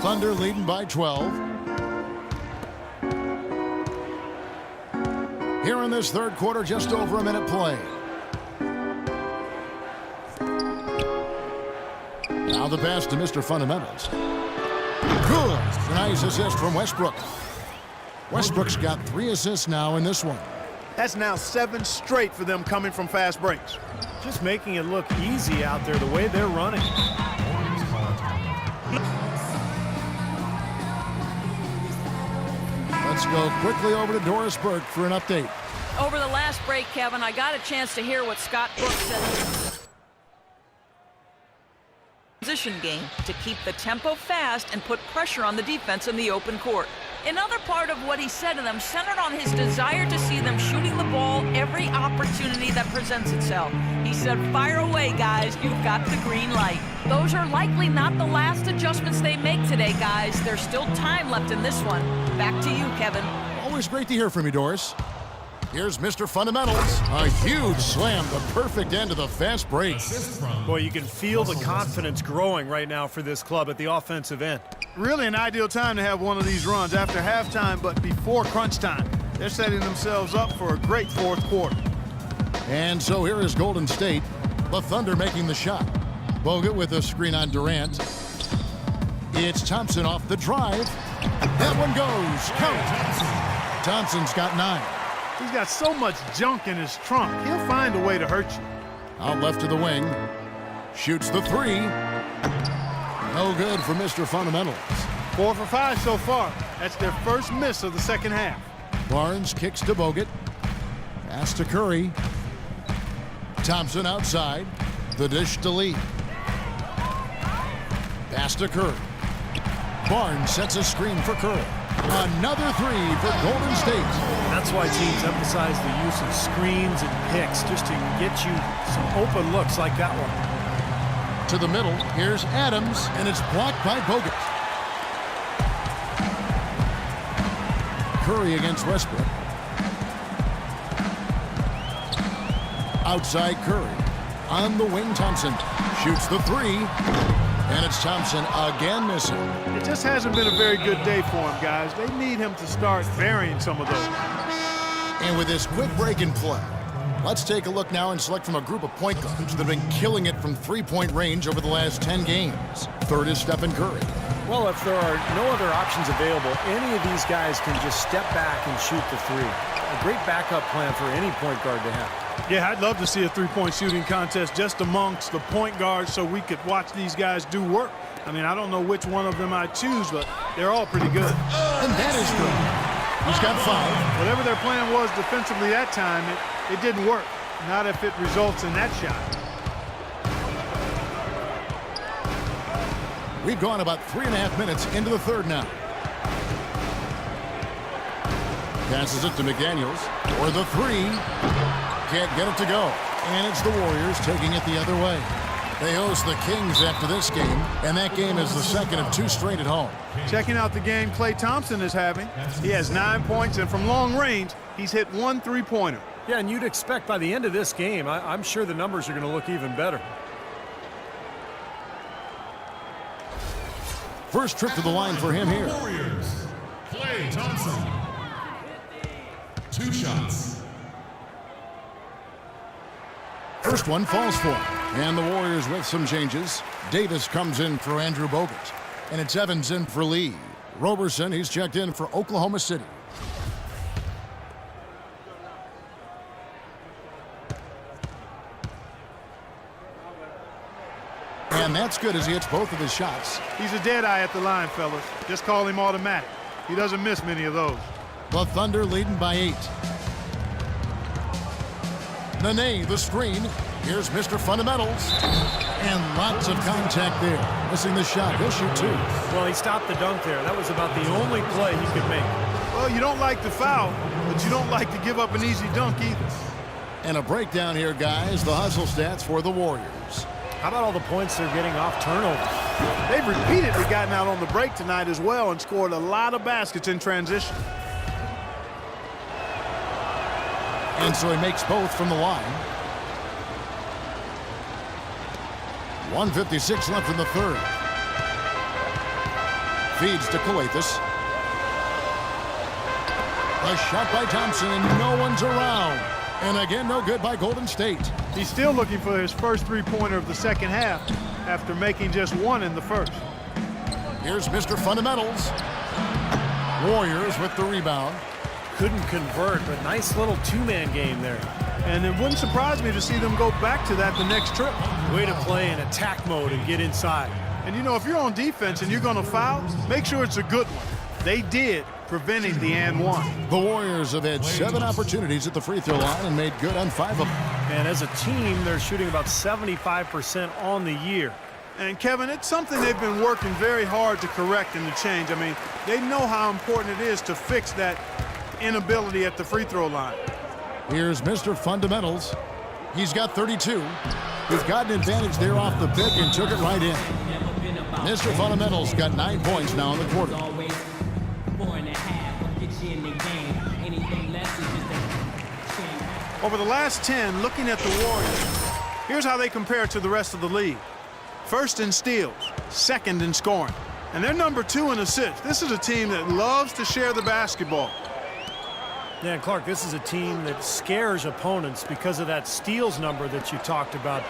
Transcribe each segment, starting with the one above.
Thunder leading by 12. Here in this third quarter, just over a minute play. Now the pass to Mr. Fundamentals. Good. Nice assist from Westbrook. Westbrook's got 3 assists now in this one. That's now 7 straight for them coming from fast breaks. Just making it look easy out there the way they're running. Let's go quickly over to Doris Burke for an update. Over the last break, Kevin, I got a chance to hear what Scott Brooks said. Position game to keep the tempo fast and put pressure on the defense in the open court. Another part of what he said to them centered on his desire to see them shooting the ball every opportunity that presents itself. He said, fire away, guys. You've got the green light. Those are likely not the last adjustments they make today, guys. There's still time left in this one. Back to you, Kevin. Always great to hear from you, Doris. Here's Mr. Fundamentals. A huge slam, the perfect end of the fast break. Boy, you can feel the confidence growing right now for this club at the offensive end. Really an ideal time to have one of these runs after halftime, but before crunch time. They're setting themselves up for a great fourth quarter. And so here is Golden State. The Thunder making the shot. Bogut with a screen on Durant. It's Thompson off the drive. That one goes. Count. Thompson's got 9. He's got so much junk in his trunk. He'll find a way to hurt you. Out left to the wing. Shoots the 3. No good for Mr. Fundamentals. 4 for 5 so far. That's their first miss of the second half. Barnes kicks to Bogut. Pass to Curry. Thompson outside. The dish to Lee. Pass to Curry. Barnes sets a screen for Curry. Another 3 for Golden State. That's why teams emphasize the use of screens and picks just to get you some open looks like that one. To the middle, here's Adams, and it's blocked by Bogut. Curry against Westbrook. Outside Curry. On the wing, Thompson shoots the 3. And it's Thompson again missing. It just hasn't been a very good day for him, guys. They need him to start varying some of those. And with this quick break in play, let's take a look now and select from a group of point guards that have been killing it from three-point range over the last 10 games. Third is Stephen Curry. Well, if there are no other options available, any of these guys can just step back and shoot the 3. A great backup plan for any point guard to have. Yeah, I'd love to see a three-point shooting contest just amongst the point guards so we could watch these guys do work. I mean, I don't know which one of them I'd choose, but they're all pretty good. And that is good. He's got 5. Whatever their plan was defensively that time, it didn't work. Not if it results in that shot. We've gone about 3.5 minutes into the third now. Passes it to McDaniels for the 3. Can't get it to go. And it's the Warriors taking it the other way. They host the Kings after this game, and that game is the second of 2 straight at home. Checking out the game Klay Thompson is having. He has 9 points, and from long range, he's hit 1 3-pointer. Yeah, and you'd expect by the end of this game, I'm sure the numbers are going to look even better. First trip to the line for him here. Warriors, Klay Thompson. 2 shots. First one falls for him. And the Warriors with some changes. Davis comes in for Andrew Bogut. And it's Evans in for Lee. Roberson, he's checked in for Oklahoma City. And that's good as he hits both of his shots. He's a dead eye at the line, fellas. Just call him automatic. He doesn't miss many of those. The Thunder leading by 8. Nene, the screen. Here's Mr. Fundamentals. And lots of contact there. Missing the shot. He'll shoot 2. Well, he stopped the dunk there. That was about the only play he could make. Well, you don't like the foul, but you don't like to give up an easy dunk either. And a breakdown here, guys. The hustle stats for the Warriors. How about all the points they're getting off turnovers? They've repeatedly gotten out on the break tonight as well and scored a lot of baskets in transition. And so he makes both from the line. 1:56 left in the third. feeds to Calathes. A shot by Thompson, and no one's around. And again, no good by Golden State. He's still looking for his first three-pointer of the second half after making just one in the first. Here's Mr. Fundamentals. Warriors with the rebound. Couldn't convert, but nice little two-man game there. And it wouldn't surprise me to see them go back to that the next trip. Way to play in attack mode and get inside. And, you know, if you're on defense and you're going to foul, make sure it's a good one. They did, preventing the and one. The Warriors have had 7 opportunities at the free throw line and made good on 5 of them. And as a team, they're shooting about 75% on the year. And, Kevin, it's something they've been working very hard to correct and to change. I mean, they know how important it is to fix that inability at the free throw line. Here's Mr. Fundamentals. He's got 32. He's got an advantage there off the pick and took it right in. Mr. Fundamentals got 9 points now in the quarter. Over the last 10, looking at the Warriors, here's how they compare to the rest of the league. First in steals, second in scoring, and they're number 2 in assists. This is a team that loves to share the basketball. Yeah, Clark, this is a team that scares opponents because of that steals number that you talked about.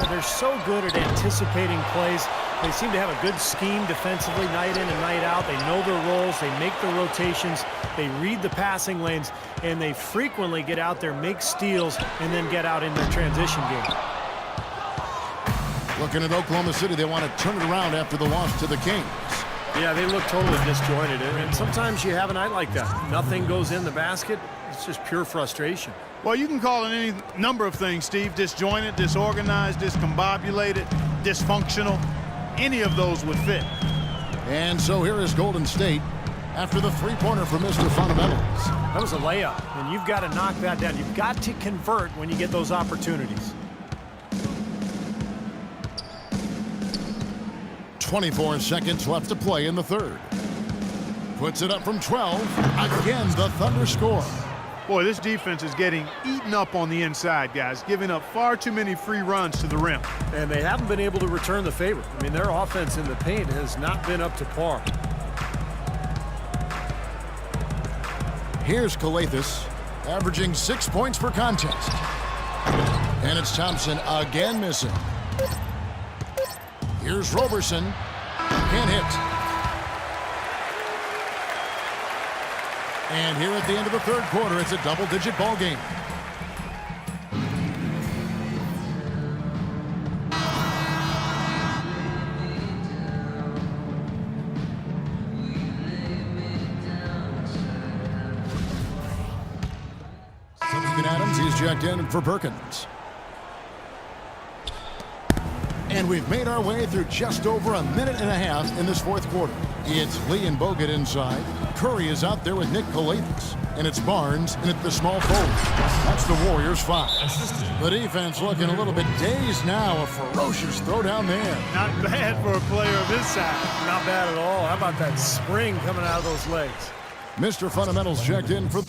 They're so good at anticipating plays. They seem to have a good scheme defensively night in and night out. They know their roles. They make their rotations. They read the passing lanes, and they frequently get out there, make steals, and then get out in their transition game. Looking at Oklahoma City, they want to turn it around after the loss to the Kings. Yeah, they look totally disjointed, and sometimes you have a night like that. Nothing goes in the basket. It's just pure frustration. Well, you can call it any number of things, Steve. Disjointed, disorganized, discombobulated, dysfunctional. Any of those would fit. And so here is Golden State after the three-pointer from Mr. Fundamentals. That was a layup, and you've got to knock that down. You've got to convert when you get those opportunities. 24 seconds left to play in the third. Puts it up from 12. Again, the Thunder score. Boy, this defense is getting eaten up on the inside, guys, giving up far too many free runs to the rim. And they haven't been able to return the favor. I mean, their offense in the paint has not been up to par. Here's Calathes, averaging 6 points per contest. And it's Thompson again missing. Here's Roberson. Can't hit. And here at the end of the third quarter, it's a double-digit ball game. Substitute Adams, he's checked in for Perkins. And we've made our way through just over a minute and a half in this fourth quarter. It's Lee and Bogut inside. Curry is out there with Nick Calathes. And it's Barnes in at the small forward. That's the Warriors 5. The defense looking a little bit dazed now. A ferocious throw down there. Not bad for a player of his size. Not bad at all. How about that spring coming out of those legs? Mr. Fundamentals checked in for...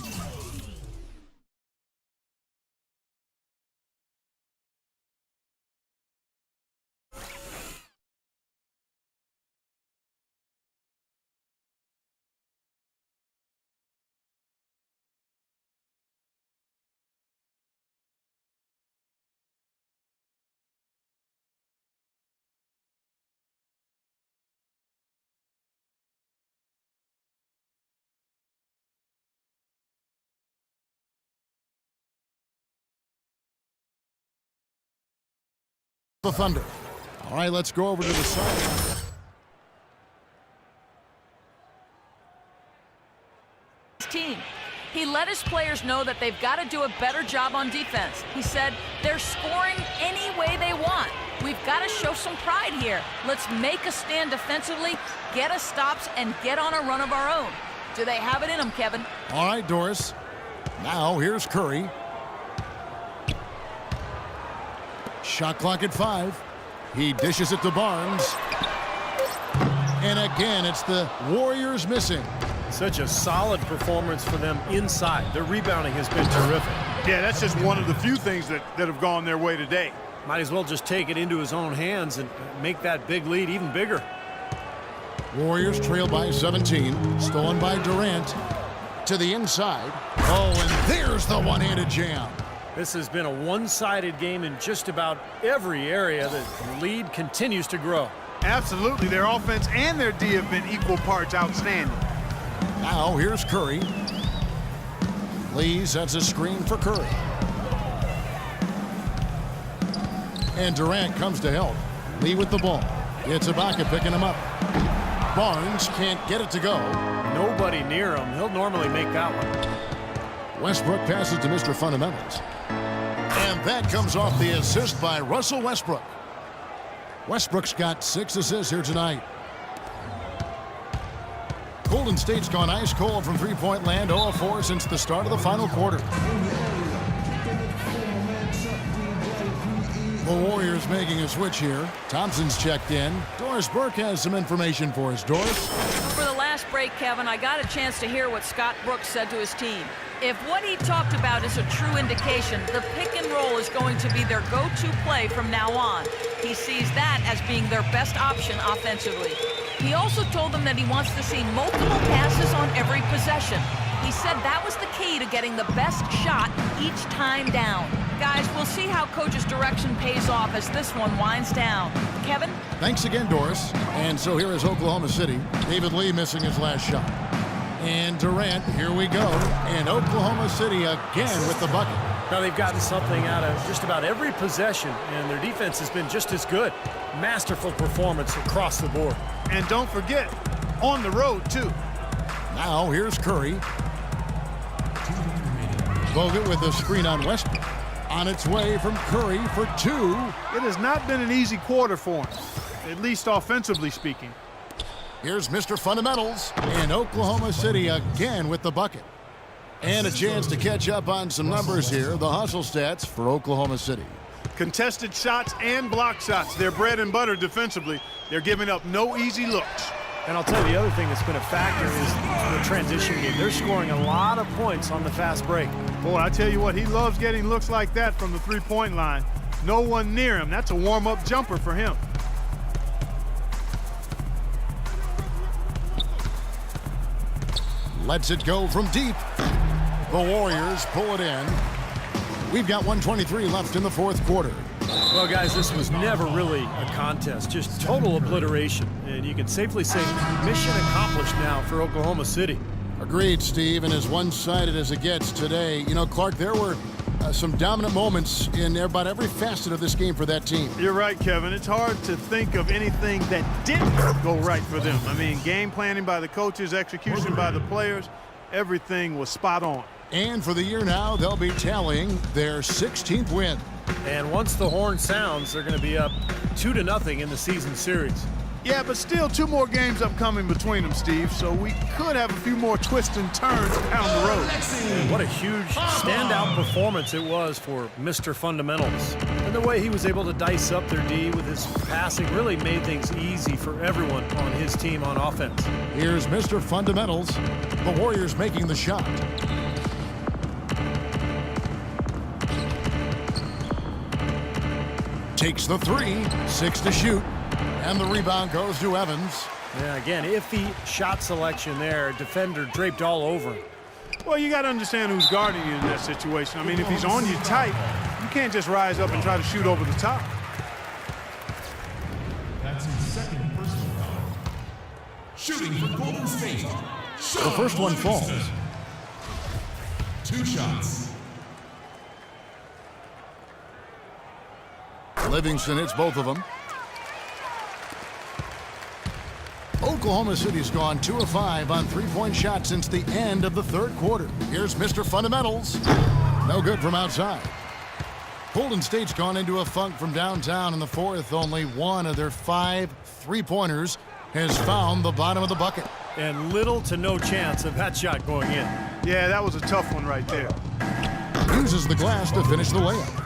the Thunder. All right, let's go over to the side. Team. He let his players know that they've got to do a better job on defense. He said, they're scoring any way they want. We've got to show some pride here. Let's make a stand defensively, get us stops, and get on a run of our own. Do they have it in them, Kevin? All right, Doris. Now here's Curry. Shot clock at 5. He dishes it to Barnes. And again, it's the Warriors missing. Such a solid performance for them inside. Their rebounding has been terrific. Yeah, that's just one of the few things that have gone their way today. Might as well just take it into his own hands and make that big lead even bigger. Warriors trail by 17. Stolen by Durant. To the inside. Oh, and there's the one-handed jam. This has been a one-sided game in just about every area. The lead continues to grow. Absolutely. Their offense and their D have been equal parts outstanding. Now here's Curry. Lee sets a screen for Curry. And Durant comes to help. Lee with the ball. It's Ibaka picking him up. Barnes can't get it to go. Nobody near him. He'll normally make that one. Westbrook passes to Mr. Fundamentals. And that comes off the assist by Russell Westbrook. Westbrook's got 6 assists here tonight. Golden State's gone ice cold from three-point land, 0 of 4 since the start of the final quarter. The Warriors making a switch here. Thompson's checked in. Doris Burke has some information for us. Doris? For the last break, Kevin, I got a chance to hear what Scott Brooks said to his team. If what he talked about is a true indication, the pick and roll is going to be their go-to play from now on. He sees that as being their best option offensively. He also told them that he wants to see multiple passes on every possession. He said that was the key to getting the best shot each time down. Guys, we'll see how Coach's direction pays off as this one winds down. Kevin? Thanks again, Doris. And so here is Oklahoma City. David Lee missing his last shot. And Durant, here we go. And Oklahoma City again with the bucket. Now they've gotten something out of just about every possession, and their defense has been just as good. Masterful performance across the board. And don't forget, on the road, too. Now here's Curry. Bogut with a screen on Westbrook. On its way from Curry for 2. It has not been an easy quarter for him, at least offensively speaking. Here's Mr. Fundamentals, and Oklahoma City again with the bucket. And a chance to catch up on some numbers here, the hustle stats for Oklahoma City. Contested shots and block shots. They're bread and butter defensively. They're giving up no easy looks. And I'll tell you the other thing that's been a factor is the transition game. They're scoring a lot of points on the fast break. Boy, I tell you what, he loves getting looks like that from the three-point line. No one near him. That's a warm-up jumper for him. Lets it go from deep. The Warriors pull it in. We've got 1:23 left in the fourth quarter. Well, guys, this was never really a contest, just total obliteration. And you can safely say mission accomplished now for Oklahoma City. Agreed, Steve, and as one-sided as it gets today. You know, Clark, there were some dominant moments in about every facet of this game for that team. You're right, Kevin. It's hard to think of anything that didn't go right for them. I mean, game planning by the coaches, execution by the players, everything was spot on. And for the year now, they'll be tallying their 16th win. And once the horn sounds, they're going to be up 2-0 in the season series. Yeah, but still 2 more games upcoming between them, Steve, so we could have a few more twists and turns down the road. And what a huge standout performance it was for Mr. Fundamentals. And the way he was able to dice up their D with his passing really made things easy for everyone on his team on offense. Here's Mr. Fundamentals. The Warriors making the shot. Takes the 3, 6 to shoot. And the rebound goes to Evans. Yeah, again, iffy shot selection there. Defender draped all over him. Well, you got to understand who's guarding you in that situation. I mean, if he's on you tight, you can't just rise up and try to shoot over the top. That's his second personal foul. Shooting for Golden State. The first one falls. 2 shots. Livingston hits both of them. Oklahoma City's gone 2 of 5 on three-point shots since the end of the third quarter. Here's Mr. Fundamentals. No good from outside. Golden State's gone into a funk from downtown in the fourth. Only 1 of their 5 three-pointers has found the bottom of the bucket. And little to no chance of that shot going in. Yeah, that was a tough one right there. Uses the glass to finish the layup.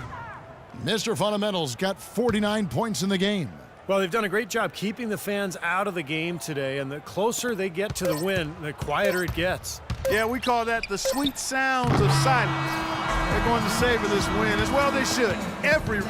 Mr. Fundamentals got 49 points in the game. Well, they've done a great job keeping the fans out of the game today, and the closer they get to the win, the quieter it gets. Yeah, we call that the sweet sounds of silence. They're going to savor this win as well they should. Every